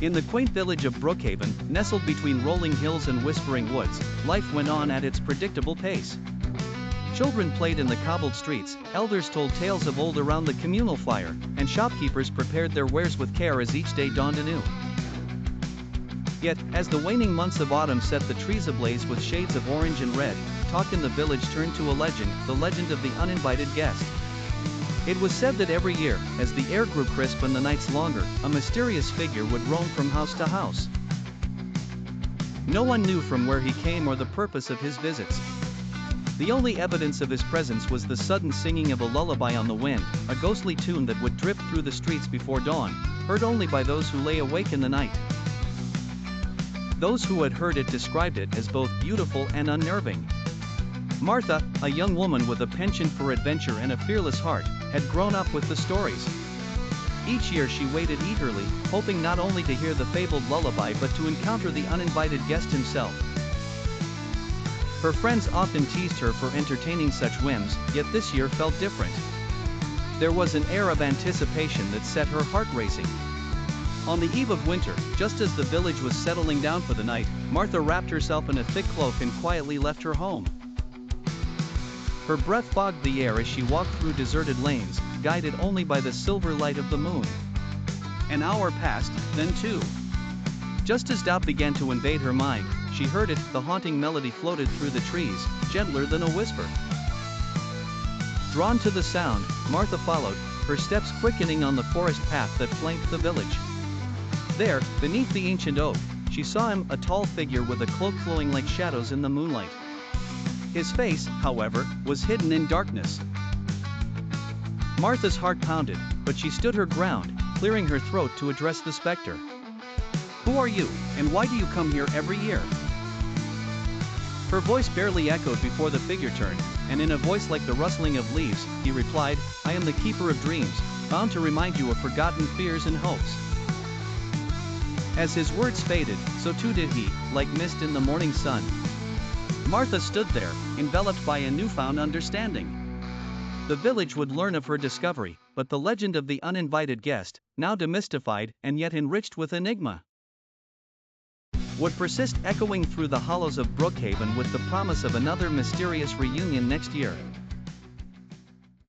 In the quaint village of Brookhaven, nestled between rolling hills and whispering woods, life went on at its predictable pace. Children played in the cobbled streets, elders told tales of old around the communal fire, and shopkeepers prepared their wares with care as each day dawned anew. Yet, as the waning months of autumn set the trees ablaze with shades of orange and red, talk in the village turned to a legend, the legend of the uninvited guest. It was said that every year, as the air grew crisp and the nights longer, a mysterious figure would roam from house to house. No one knew from where he came or the purpose of his visits. The only evidence of his presence was the sudden singing of a lullaby on the wind, a ghostly tune that would drift through the streets before dawn, heard only by those who lay awake in the night. Those who had heard it described it as both beautiful and unnerving. Martha, a young woman with a penchant for adventure and a fearless heart, had grown up with the stories. Each year she waited eagerly, hoping not only to hear the fabled lullaby but to encounter the uninvited guest himself. Her friends often teased her for entertaining such whims, yet this year felt different. There was an air of anticipation that set her heart racing. On the eve of winter, just as the village was settling down for the night, Martha wrapped herself in a thick cloak and quietly left her home. Her breath fogged the air as she walked through deserted lanes, guided only by the silver light of the moon. An hour passed, then two. Just as doubt began to invade her mind, she heard it, the haunting melody floated through the trees, gentler than a whisper. Drawn to the sound, Martha followed, her steps quickening on the forest path that flanked the village. There, beneath the ancient oak, she saw him, a tall figure with a cloak flowing like shadows in the moonlight. His face, however, was hidden in darkness. Martha's heart pounded, but she stood her ground, clearing her throat to address the specter. "Who are you, and why do you come here every year?" Her voice barely echoed before the figure turned, and in a voice like the rustling of leaves, he replied, "I am the keeper of dreams, bound to remind you of forgotten fears and hopes." As his words faded, so too did he, like mist in the morning sun. Martha stood there, enveloped by a newfound understanding. The village would learn of her discovery, but the legend of the uninvited guest, now demystified and yet enriched with enigma, would persist, echoing through the hollows of Brookhaven with the promise of another mysterious reunion next year.